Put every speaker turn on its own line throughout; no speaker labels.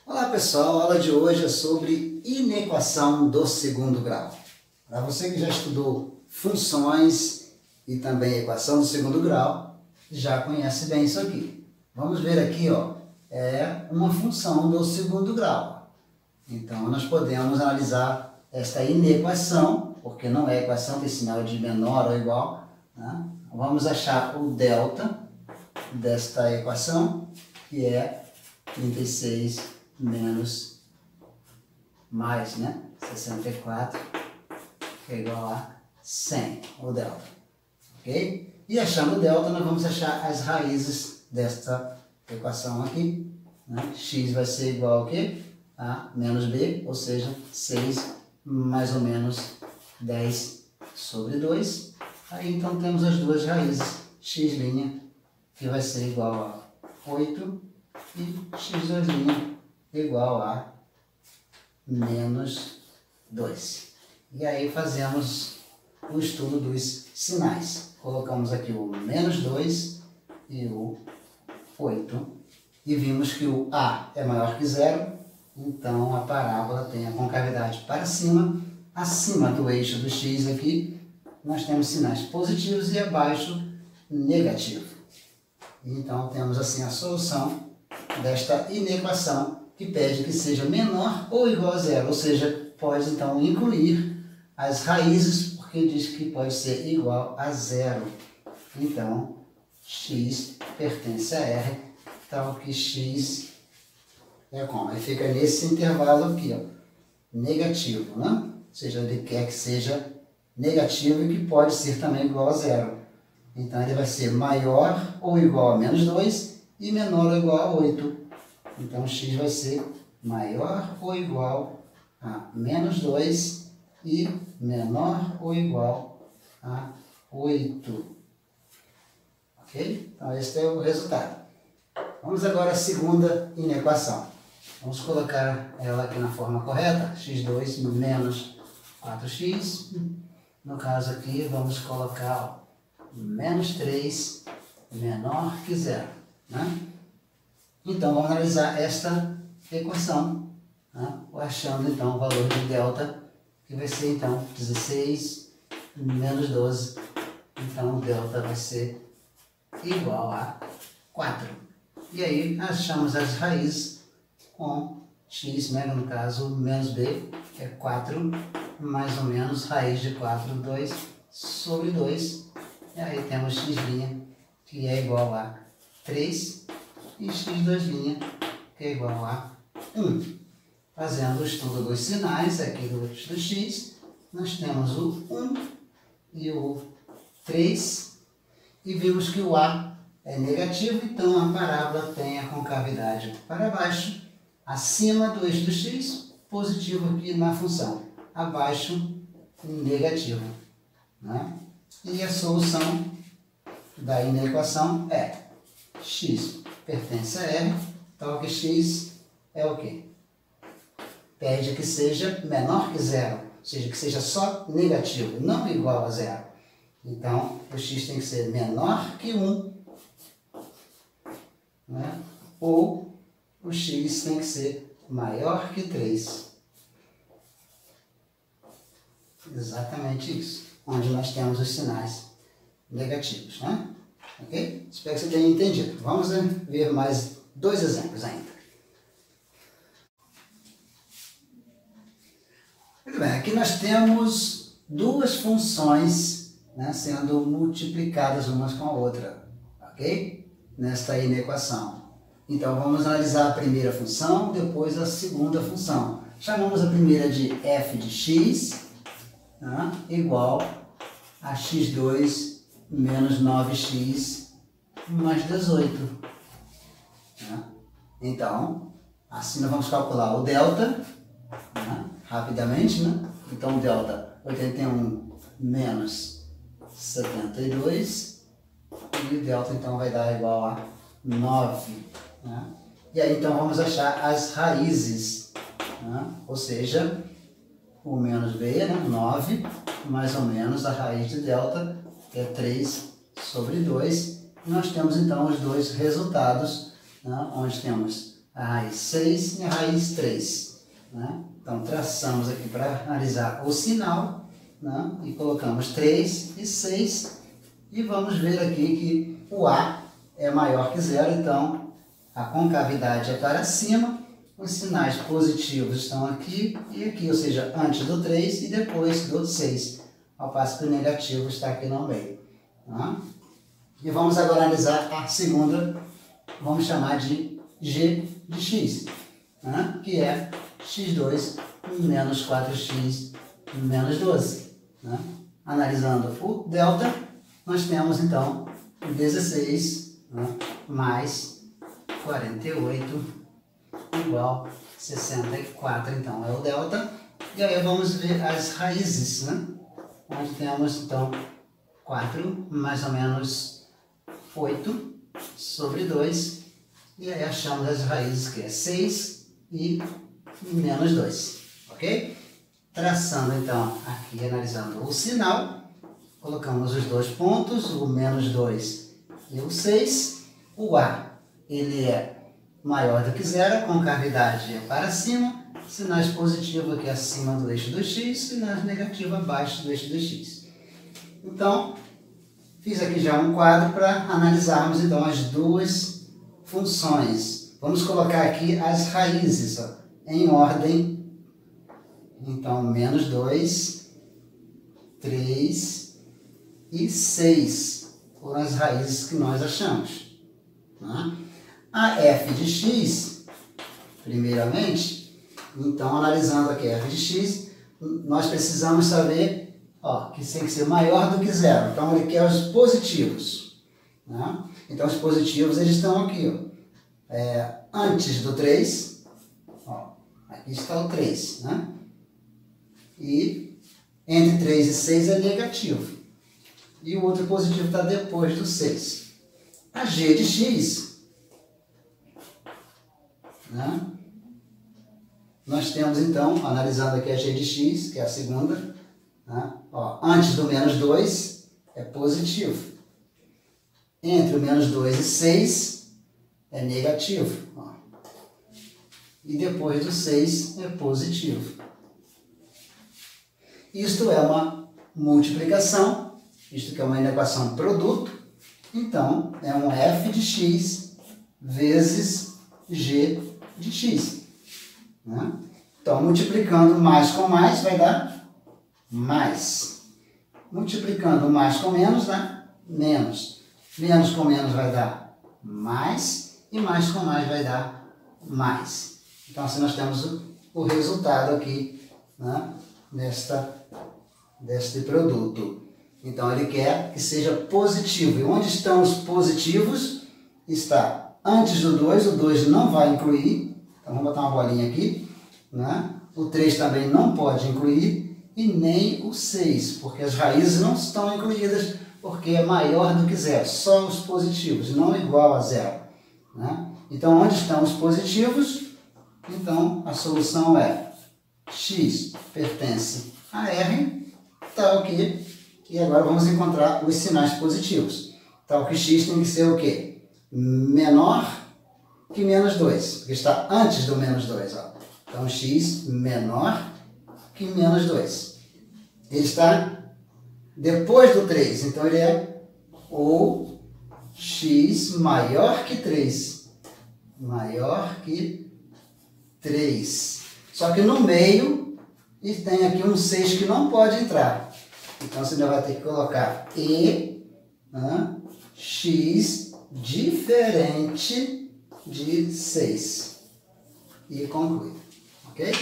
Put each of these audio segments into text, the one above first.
Olá pessoal, a aula de hoje é sobre inequação do segundo grau. Para você que já estudou funções e também equação do segundo grau, já conhece bem isso aqui. Vamos ver aqui, ó, é uma função do segundo grau. Então nós podemos analisar esta inequação, porque não é equação, tem sinal de menor ou igual, né? Vamos achar o delta desta equação, que é 36 menos mais, né? 64, que é igual a 100, o delta, ok? E achando o delta, nós vamos achar as raízes desta equação aqui, né? X vai ser igual ao quê? A menos b, ou seja, 6 mais ou menos 10 sobre 2. Aí então temos as duas raízes, x', que vai ser igual a 8, e x2' igual a menos 2. E aí fazemos o estudo dos sinais. Colocamos aqui o menos 2 e o 8. E vimos que o A é maior que 0, então a parábola tem a concavidade para cima. Acima do eixo do x aqui, nós temos sinais positivos e abaixo negativo. Então temos assim a solução desta inequação, que pede que seja menor ou igual a zero, ou seja, pode então incluir as raízes, porque diz que pode ser igual a zero. Então, x pertence a R, tal que x é como? Ele fica nesse intervalo aqui, ó, negativo, né? Ou seja, ele quer que seja negativo e que pode ser também igual a zero. Então, ele vai ser maior ou igual a menos 2 e menor ou igual a 8. Então, x vai ser maior ou igual a menos 2 e menor ou igual a 8. Ok? Então, esse é o resultado. Vamos agora à segunda inequação. Vamos colocar ela aqui na forma correta, x2 menos 4x. No caso aqui, vamos colocar menos 3 menor que 0, né? Então, vamos analisar esta equação, né? Achando então o valor de delta, que vai ser então 16 menos 12. Então, o delta vai ser igual a 4. E aí, achamos as raízes com x, né? No caso, menos b, que é 4, mais ou menos raiz de 4, 2 sobre 2. E aí temos x', que é igual a 3, e x2', que é igual a 1. Fazendo o estudo dos sinais aqui do x, nós temos o 1 e o 3, e vimos que o A é negativo, então a parábola tem a concavidade para baixo, acima do eixo do x, positivo aqui na função, abaixo, negativo, né? E a solução da inequação é x pertence a R, tal que x é o quê? Pede que seja menor que 0, ou seja, que seja só negativo, não igual a 0. Então, o x tem que ser menor que 1, né? Ou o x tem que ser maior que 3. Exatamente isso, onde nós temos os sinais negativos, né? Ok? Espero que você tenha entendido. Vamos ver mais dois exemplos ainda. Muito bem, aqui nós temos duas funções, né, sendo multiplicadas umas com a outra, ok? Nesta inequação. Então vamos analisar a primeira função, depois a segunda função. Chamamos a primeira de f de x, né, igual a x2 menos 9x mais 18. Né? Então, assim nós vamos calcular o delta, né, rapidamente, né? Então, o delta 81 menos 72, e o delta então vai dar igual a 9. Né? E aí então vamos achar as raízes, né? Ou seja, o menos b, né? 9, mais ou menos a raiz de delta, que é 3 sobre 2, nós temos então os dois resultados, né, onde temos a raiz 6 e a raiz 3. Né? Então, traçamos aqui para analisar o sinal, né, e colocamos 3 e 6, e vamos ver aqui que o A é maior que 0, então a concavidade é para cima, os sinais positivos estão aqui e aqui, ou seja, antes do 3 e depois do 6, ao passo que o negativo está aqui no meio. Tá? E vamos agora analisar a segunda, vamos chamar de G de x, né? Que é x2 menos 4x menos 12. Né? Analisando o delta, nós temos então 16, né, mais 48 igual 64, então é o delta. E aí vamos ver as raízes, né? Onde temos então 4 mais ou menos 8 sobre 2, e aí achamos as raízes que é 6 e menos 2, ok? Traçando então aqui, analisando o sinal, colocamos os dois pontos, o menos 2 e o 6. O A, ele é maior do que 0, a concavidade é para cima, sinais positivos aqui acima do eixo do x, sinais negativos abaixo do eixo do x. Então, fiz aqui já um quadro para analisarmos então as duas funções. Vamos colocar aqui as raízes, ó, em ordem. Então, menos 2, 3 e 6 foram as raízes que nós achamos. Tá? A f de x, primeiramente, então analisando aqui a f de x, nós precisamos saber, ó, que tem que ser maior do que 0. Então ele quer os positivos. Né? Então os positivos eles estão aqui, ó, antes do 3, ó, aqui está o 3, né? E entre 3 e 6 é negativo. E o outro positivo está depois do 6. A g de x, né? Nós temos então, analisando aqui a g de x, que é a segunda, né? Ó, antes do menos 2 é positivo. Entre o menos 2 e 6 é negativo. Ó. E depois do 6 é positivo. Isto é uma multiplicação, isto que é uma equação produto, então é um f de x vezes g de x. Né? Então, multiplicando mais com mais vai dar mais. Multiplicando mais com menos dá menos. Menos com menos vai dar mais e mais com mais vai dar mais. Então, assim nós temos o resultado aqui, né, deste produto. Então, ele quer que seja positivo. E onde estão os positivos? Está antes do 2, o 2 não vai incluir. Então, vamos botar uma bolinha aqui. Né? O 3 também não pode incluir. E nem o 6, porque as raízes não estão incluídas, porque é maior do que 0. Só os positivos, não igual a 0. Né? Então, onde estão os positivos? Então, a solução é x pertence a R, tal que... E agora vamos encontrar os sinais positivos. Tal que x tem que ser o quê? Menor que menos 2, porque está antes do menos 2. Ó. Então, x menor que menos 2. Ele está depois do 3, então ele é ou x maior que 3. Maior que 3. Só que no meio, e tem aqui um 6 que não pode entrar. Então, você vai ter que colocar e, né, x diferente de 6. E conclui. Ok?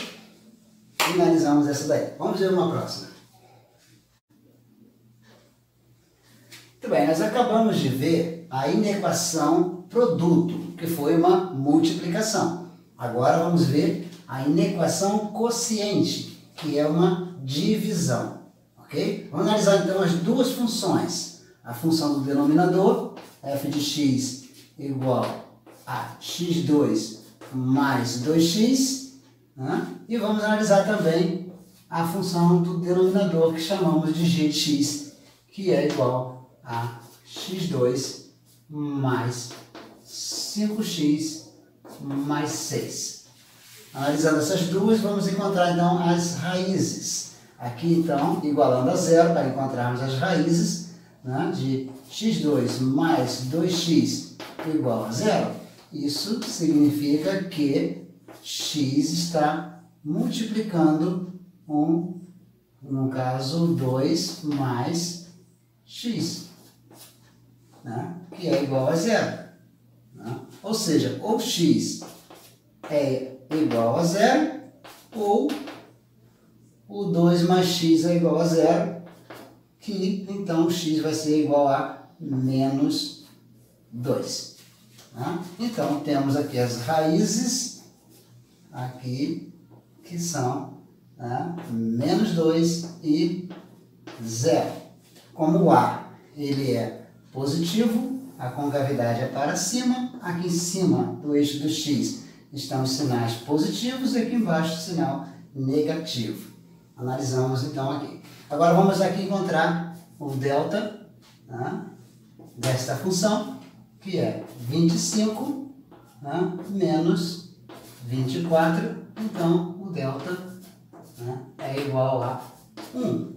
Finalizamos essa daí. Vamos ver uma próxima. Muito bem, nós acabamos de ver a inequação produto, que foi uma multiplicação. Agora vamos ver a inequação quociente, que é uma divisão. Okay? Vamos analisar então as duas funções. A função do denominador, f de x igual a x2 mais 2x. Né? E vamos analisar também a função do denominador, que chamamos de g de x, que é igual a x2 mais 5x mais 6. Analisando essas duas, vamos encontrar então as raízes. Aqui então, igualando a zero, para encontrarmos as raízes, né, de x2 mais 2x igual a zero. Isso significa que x está multiplicando no caso, 2 mais x, né, que é igual a zero. Né? Ou seja, ou x é igual a zero, ou o 2 mais x é igual a zero, que então x vai ser igual a menos 2. Né? Então, temos aqui as raízes, aqui, que são, né, menos 2 e 0. Como o A ele é positivo, a concavidade é para cima, aqui em cima do eixo do x estão os sinais positivos e aqui embaixo o sinal negativo. Analisamos então aqui. Agora vamos aqui encontrar o delta, né, desta função, que é 25, né, menos 24. Então o delta, né, é igual a 1.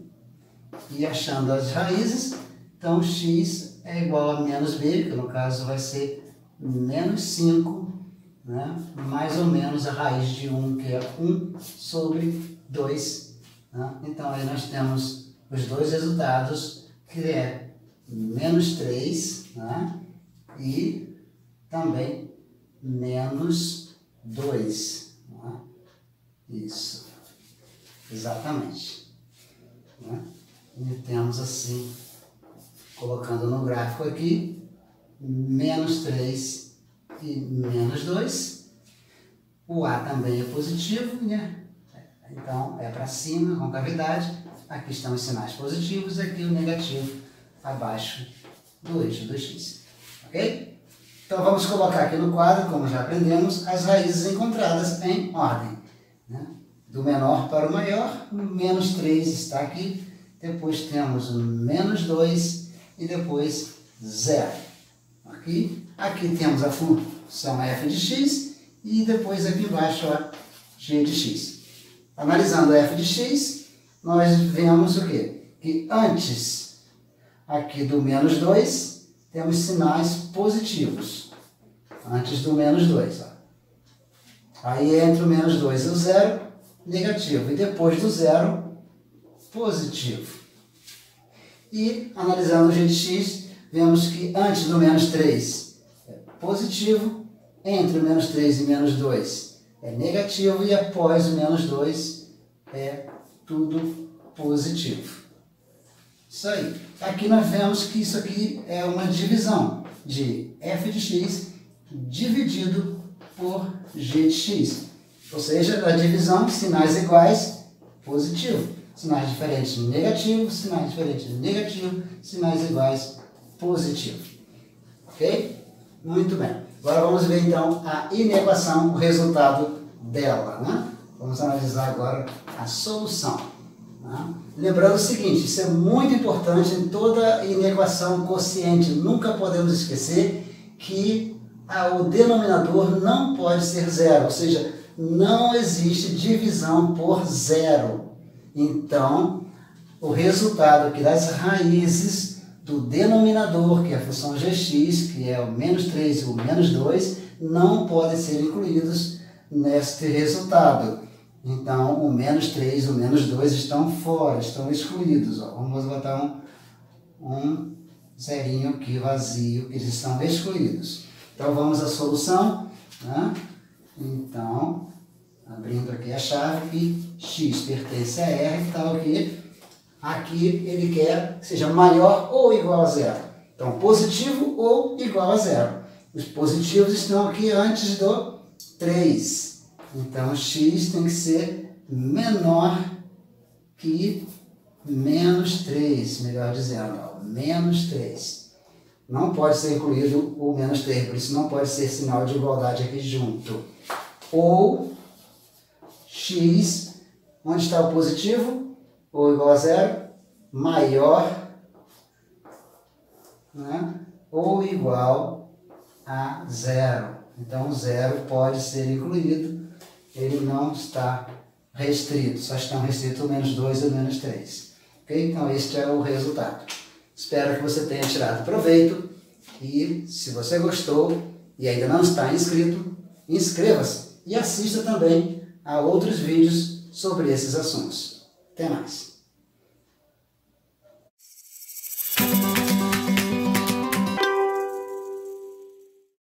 E achando as raízes, então x é igual a menos b, que no caso vai ser menos 5, né, mais ou menos a raiz de 1, que é 1 sobre 2. Né? Então aí nós temos os dois resultados, que é menos 3, né, e também menos 2. Né? Isso, exatamente. Né? E temos assim, colocando no gráfico aqui, menos 3 e menos 2. O A também é positivo, né? Então é para cima, concavidade. Aqui estão os sinais positivos, aqui o negativo abaixo do eixo do x. Ok? Então vamos colocar aqui no quadro, como já aprendemos, as raízes encontradas em ordem. Né? Do menor para o maior, o menos 3 está aqui. Depois temos o menos 2 e depois 0. Aqui temos a função f de x e depois aqui embaixo a g de x. Analisando f de x, nós vemos o quê? Que antes aqui do menos 2, temos sinais positivos. Antes do menos 2. Ó. Aí entre o menos 2 e o 0, negativo. E depois do 0, positivo. E, analisando o g de x, vemos que antes do menos 3 é positivo, entre o menos 3 e menos 2 é negativo, e após o menos 2 é tudo positivo. Isso aí. Aqui nós vemos que isso aqui é uma divisão de f de x dividido por g de x. Ou seja, a divisão de sinais iguais, positivo. Sinais diferentes, negativo. Sinais diferentes, negativo. Sinais iguais, positivo. Ok? Muito bem. Agora vamos ver então a inequação, o resultado dela. Né? Vamos analisar agora a solução. Né? Lembrando o seguinte, isso é muito importante em toda inequação quociente. Nunca podemos esquecer que o denominador não pode ser zero, ou seja, não existe divisão por zero. Então, o resultado aqui das raízes do denominador, que é a função gx, que é o menos 3 e o menos 2, não podem ser incluídos neste resultado. Então, o menos 3 e o menos 2 estão fora, estão excluídos. Ó. Vamos botar um zerinho aqui vazio, que eles estão excluídos. Então, vamos à solução. Né? Então, abrindo aqui a chave, que x pertence a R, então aqui ele quer que seja maior ou igual a zero. Então, positivo ou igual a zero. Os positivos estão aqui antes do 3. Então, x tem que ser menor que menos 3, melhor dizendo, ó, menos 3. Não pode ser incluído o menos 3, por isso não pode ser sinal de igualdade aqui junto. Ou x, onde está o positivo, ou igual a zero, maior, né, ou igual a zero. Então, o zero pode ser incluído, ele não está restrito, só estão restritos o menos 2 e o menos 3. Ok? Então, este é o resultado. Espero que você tenha tirado proveito e, se você gostou e ainda não está inscrito, inscreva-se e assista também a outros vídeos sobre esses assuntos. Até mais!